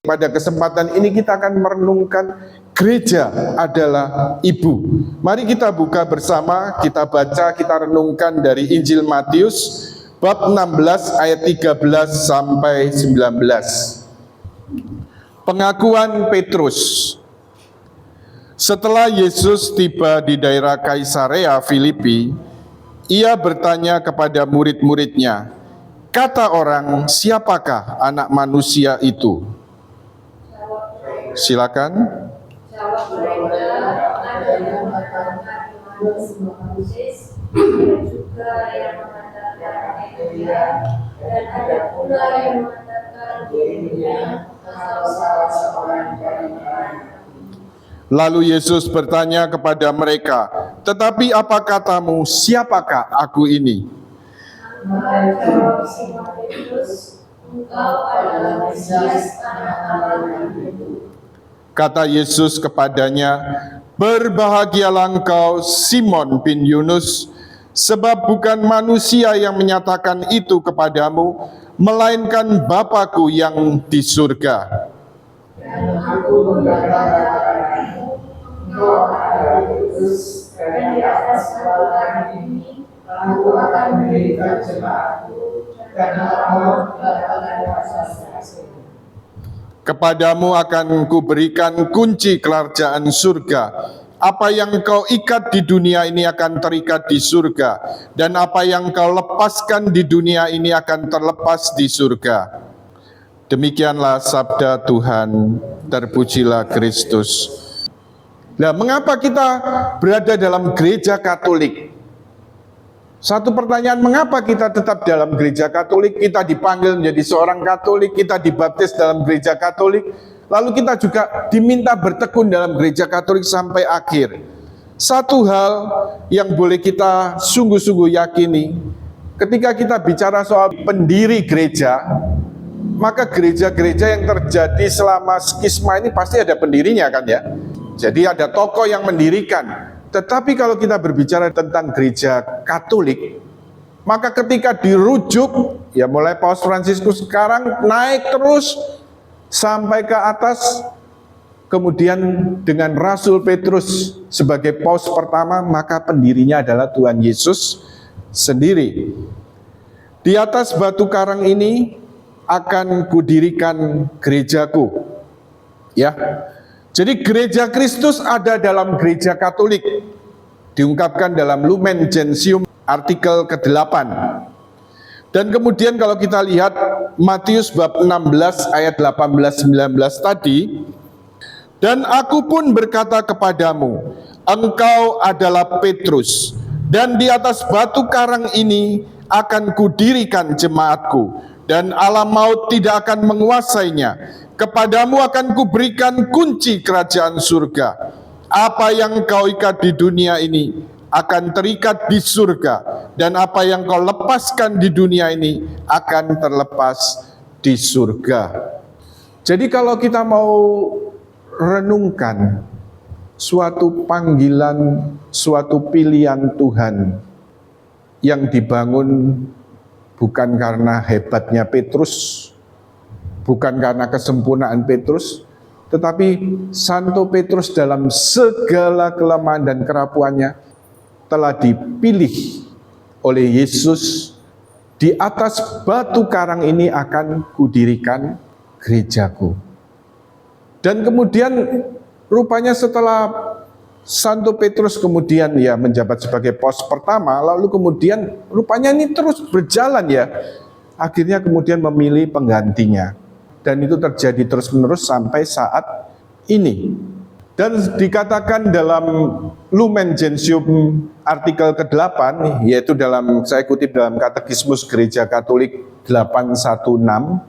Pada kesempatan ini kita akan merenungkan gereja adalah ibu. Mari kita buka bersama, kita baca, kita renungkan dari Injil Matius bab 16 ayat 13 sampai 19. Pengakuan Petrus. Setelah Yesus tiba di daerah Kaisarea Filipi, ia bertanya kepada murid-muridnya, "Kata orang, siapakah anak manusia itu?" Silakan. Jawab mereka, ada yang mengatakan Moses, juga yang mengatakan Elia, dan ada pula yang mengatakan Yeremia atau salah seorang dari mereka. Lalu Yesus bertanya kepada mereka, "Tetapi apa katamu, siapakah aku ini?" Maka jawab Simon Petrus, "Engkau adalah Mesias, Anak Allah yang hidup." Kata Yesus kepadanya, "Berbahagialah engkau Simon bin Yunus, sebab bukan manusia yang menyatakan itu kepadamu, melainkan Bapa-Ku yang di surga. Dan aku pun berkata kepadamu, engkau adalah Petrus, dan di atas batu karang ini aku akan mendirikan jemaatku, dan Allah akan saksi. Kepadamu akan kuberikan kunci kerajaan surga. Apa yang kau ikat di dunia ini akan terikat di surga, dan apa yang kau lepaskan di dunia ini akan terlepas di surga." Demikianlah sabda Tuhan, terpujilah Kristus. Nah, mengapa kita berada dalam gereja Katolik? Satu pertanyaan, mengapa kita tetap dalam gereja Katolik? Kita dipanggil menjadi seorang Katolik, kita dibaptis dalam gereja Katolik, lalu kita juga diminta bertekun dalam gereja Katolik sampai akhir. Satu hal yang boleh kita sungguh-sungguh yakini, ketika kita bicara soal pendiri gereja, maka gereja-gereja yang terjadi selama skisma ini pasti ada pendirinya kan ya. Jadi ada tokoh yang mendirikan. Tetapi kalau kita berbicara tentang gereja Katolik, maka ketika dirujuk, ya mulai Paus Fransiskus sekarang naik terus sampai ke atas, kemudian dengan Rasul Petrus sebagai Paus pertama, maka pendirinya adalah Tuhan Yesus sendiri. Di atas batu karang ini akan kudirikan gerejaku. Ya. Jadi gereja Kristus ada dalam gereja Katolik, diungkapkan dalam Lumen Gentium artikel ke-8. Dan kemudian kalau kita lihat Matius bab 16 ayat 18-19 tadi, "Dan aku pun berkata kepadamu, engkau adalah Petrus, dan di atas batu karang ini akan kudirikan jemaatku, dan alam maut tidak akan menguasainya. Kepadamu akan kuberikan kunci kerajaan surga. Apa yang kau ikat di dunia ini akan terikat di surga, dan apa yang kau lepaskan di dunia ini akan terlepas di surga." Jadi kalau kita mau renungkan suatu panggilan, suatu pilihan Tuhan yang dibangun bukan karena hebatnya Petrus, bukan karena kesempurnaan Petrus, tetapi Santo Petrus dalam segala kelemahan dan kerapuannya telah dipilih oleh Yesus. Di atas batu karang ini akan kudirikan gerejaku. Dan kemudian rupanya setelah Santo Petrus kemudian ya menjabat sebagai Paus pertama, lalu kemudian rupanya ini terus berjalan ya. Akhirnya kemudian memilih penggantinya. Dan itu terjadi terus-menerus sampai saat ini. Dan dikatakan dalam Lumen Gentium artikel ke-8, yaitu saya kutip dalam Katekismus Gereja Katolik 816,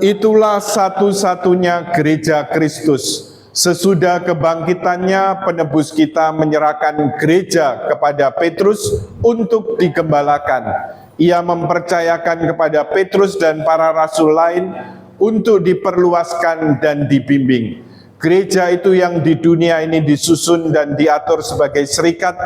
"Itulah satu-satunya gereja Kristus. Sesudah kebangkitannya, penebus kita menyerahkan gereja kepada Petrus untuk digembalakan. Ia mempercayakan kepada Petrus dan para rasul lain untuk diperluaskan dan dibimbing. Gereja itu yang di dunia ini disusun dan diatur sebagai serikat,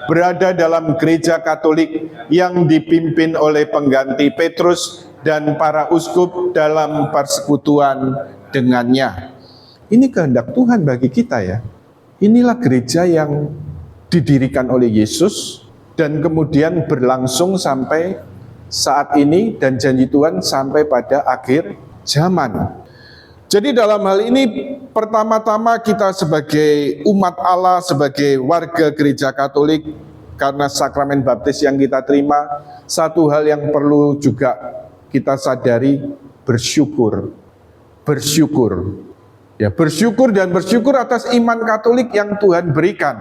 berada dalam gereja Katolik yang dipimpin oleh pengganti Petrus dan para uskup dalam persekutuan dengannya. Ini kehendak Tuhan bagi kita ya. Inilah gereja yang didirikan oleh Yesus dan kemudian berlangsung sampai saat ini dan janji Tuhan sampai pada akhir zaman. Jadi dalam hal ini pertama-tama kita sebagai umat Allah, sebagai warga gereja Katolik, karena sakramen baptis yang kita terima, satu hal yang perlu juga kita sadari, bersyukur. Bersyukur. Ya, bersyukur dan bersyukur atas iman Katolik yang Tuhan berikan.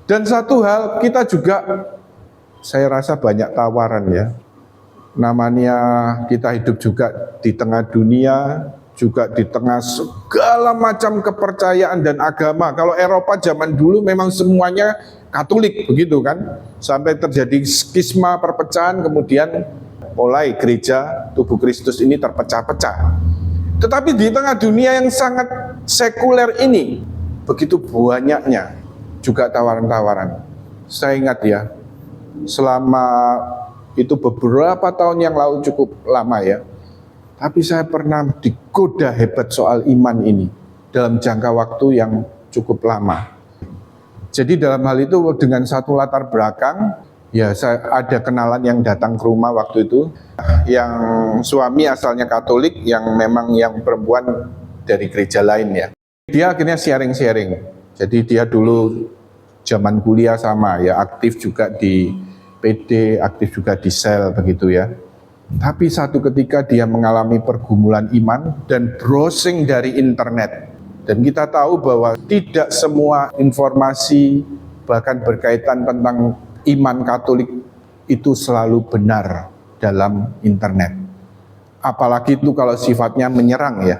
Dan satu hal kita juga, saya rasa banyak tawaran ya. Namanya kita hidup juga di tengah dunia, juga di tengah segala macam kepercayaan dan agama. Kalau Eropa zaman dulu memang semuanya Katolik begitu kan, sampai terjadi skisma perpecahan, kemudian mulai gereja tubuh Kristus ini terpecah-pecah. Tetapi di tengah dunia yang sangat sekuler ini, begitu banyaknya juga tawaran-tawaran. Saya ingat ya, selama itu beberapa tahun yang lalu, cukup lama ya, tapi saya pernah digoda hebat soal iman ini dalam jangka waktu yang cukup lama. Jadi dalam hal itu dengan satu latar belakang, ya saya ada kenalan yang datang ke rumah waktu itu, yang suami asalnya Katolik, yang memang yang perempuan dari gereja lain ya. Dia akhirnya sharing-sharing. Jadi dia dulu zaman kuliah sama ya, aktif juga di PD, aktif juga di sel begitu ya. Tapi satu ketika dia mengalami pergumulan iman dan browsing dari internet. Dan kita tahu bahwa tidak semua informasi bahkan berkaitan tentang iman Katolik itu selalu benar dalam internet. Apalagi itu kalau sifatnya menyerang ya,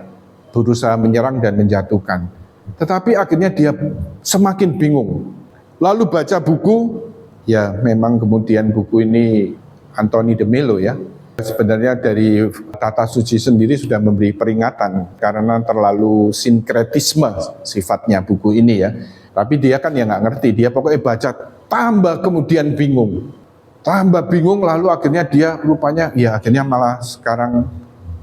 berusaha menyerang dan menjatuhkan. Tetapi akhirnya dia semakin bingung. Lalu baca buku, ya memang kemudian buku ini Anthony de Mello ya. Sebenarnya dari Tata Suci sendiri sudah memberi peringatan karena terlalu sinkretisme sifatnya buku ini ya. Tapi dia kan ya nggak ngerti, dia pokoknya baca tambah kemudian bingung. Tambah bingung lalu akhirnya dia rupanya ya akhirnya malah sekarang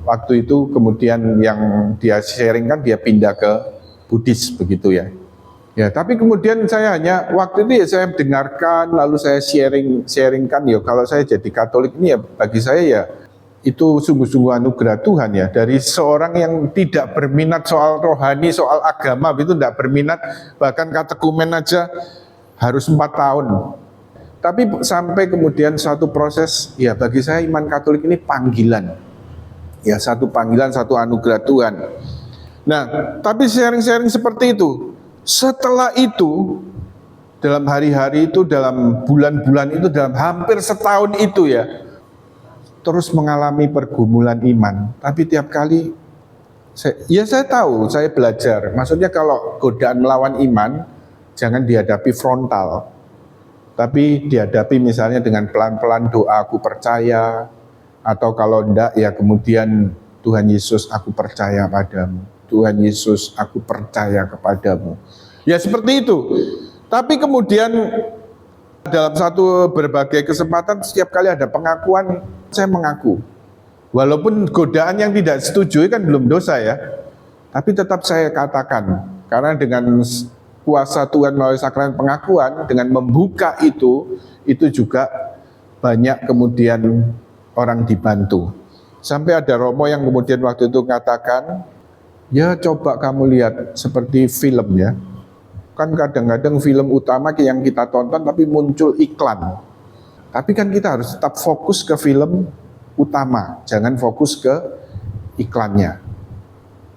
waktu itu kemudian yang dia sharing kan dia pindah ke Buddhis begitu ya. Ya, tapi kemudian saya hanya waktu itu ya saya dengarkan lalu saya sharingkan ya kalau saya jadi Katolik ini ya bagi saya ya itu sungguh-sungguh anugerah Tuhan ya, dari seorang yang tidak berminat soal rohani, soal agama itu tidak berminat, bahkan katekumen aja harus 4 tahun. Tapi sampai kemudian satu proses ya bagi saya iman Katolik ini panggilan. Ya satu panggilan, satu anugerah Tuhan. Nah, tapi sharing-sharing seperti itu. Setelah itu, dalam hari-hari itu, dalam bulan-bulan itu, dalam hampir setahun itu ya, terus mengalami pergumulan iman. Tapi tiap kali, saya tahu, saya belajar. Maksudnya kalau godaan melawan iman, jangan dihadapi frontal. Tapi dihadapi misalnya dengan pelan-pelan doa, aku percaya. Atau kalau enggak, ya kemudian Tuhan Yesus, aku percaya padamu. Tuhan Yesus, aku percaya kepadamu. Ya seperti itu. Tapi kemudian dalam satu berbagai kesempatan setiap kali ada pengakuan, saya mengaku. Walaupun godaan yang tidak setuju kan belum dosa ya. Tapi tetap saya katakan. Karena dengan kuasa Tuhan melalui sakramen pengakuan, dengan membuka itu juga banyak kemudian orang dibantu. Sampai ada Romo yang kemudian waktu itu mengatakan, ya coba kamu lihat seperti film ya. Kan kadang-kadang film utama yang kita tonton tapi muncul iklan. Tapi kan kita harus tetap fokus ke film utama, jangan fokus ke iklannya.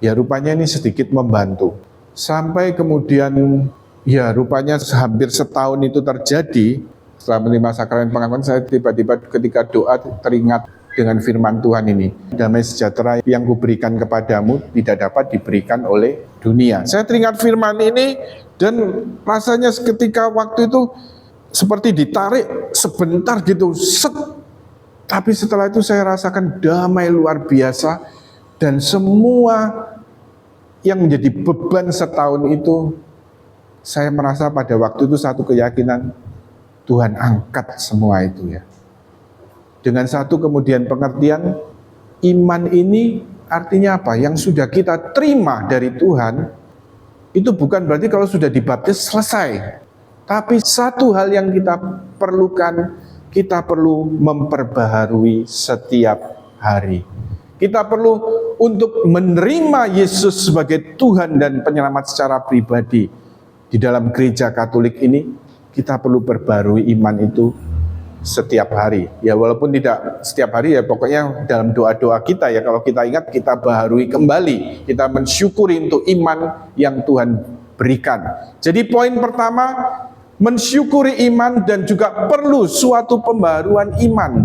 Ya rupanya ini sedikit membantu. Sampai kemudian ya rupanya hampir setahun itu terjadi. Setelah menerima sakramen pengakuan, saya tiba-tiba ketika doa teringat dengan firman Tuhan ini. Damai sejahtera yang kuberikan kepadamu tidak dapat diberikan oleh dunia. Saya teringat firman ini dan rasanya ketika waktu itu seperti ditarik sebentar gitu, set. Tapi setelah itu saya rasakan damai luar biasa dan semua yang menjadi beban setahun itu, saya merasa pada waktu itu satu keyakinan, Tuhan angkat semua itu ya. Dengan satu kemudian pengertian, iman ini Artinya apa? Yang sudah kita terima dari Tuhan, itu bukan berarti kalau sudah dibaptis selesai. Tapi satu hal yang kita perlukan, kita perlu memperbaharui setiap hari. Kita perlu untuk menerima Yesus sebagai Tuhan dan penyelamat secara pribadi. Di dalam gereja Katolik ini, kita perlu perbarui iman itu setiap hari. Ya walaupun tidak setiap hari, ya pokoknya dalam doa-doa kita ya, kalau kita ingat, kita baharui kembali, kita mensyukuri untuk iman yang Tuhan berikan. Jadi poin pertama, mensyukuri iman dan juga perlu suatu pembaharuan iman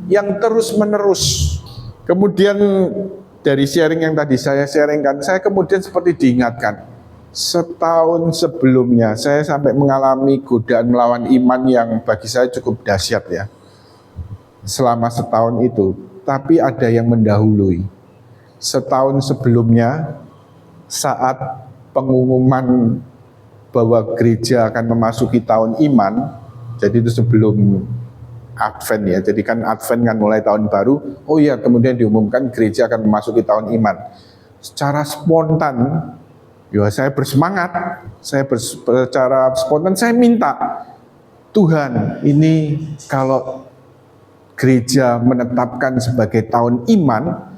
yang terus-menerus. Kemudian dari sharing yang tadi saya sharingkan, saya kemudian seperti diingatkan, setahun sebelumnya saya sampai mengalami godaan melawan iman yang bagi saya cukup dahsyat ya. Selama setahun itu, tapi ada yang mendahului. Setahun sebelumnya, saat pengumuman bahwa gereja akan memasuki tahun iman, jadi itu sebelum Advent ya, jadi kan Advent kan mulai tahun baru, oh ya kemudian diumumkan gereja akan memasuki tahun iman. Secara spontan, ya saya bersemangat, secara spontan saya minta, Tuhan ini kalau gereja menetapkan sebagai tahun iman,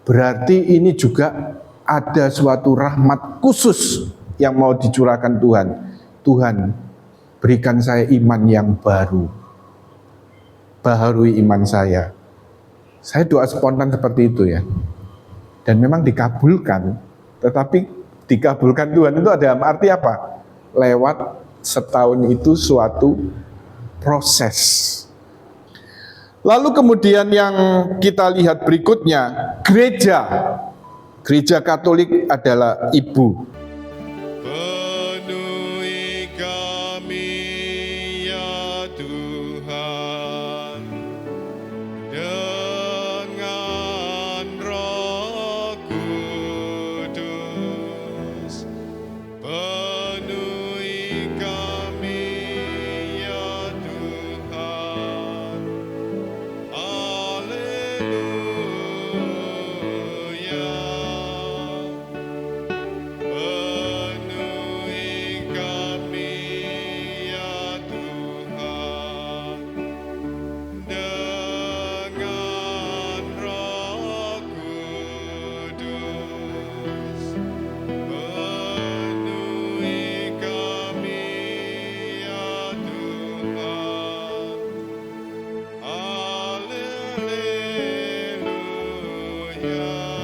berarti ini juga ada suatu rahmat khusus yang mau dicurahkan Tuhan. Tuhan, berikan saya iman yang baru, baharui iman saya. Saya doa spontan seperti itu ya, dan memang dikabulkan. Tetapi dikabulkan Tuhan itu ada arti apa? Lewat setahun itu suatu proses. Lalu kemudian yang kita lihat berikutnya, gereja Katolik adalah ibu. Penuhi kami ya Tuhan dengan Roh Kudus. Penuhi kami ya Tuhan. Haleluya. Penuhi kami ya Tuhan dengan Roh Kudus. Penuhi kami ya Tuhan. Haleluya.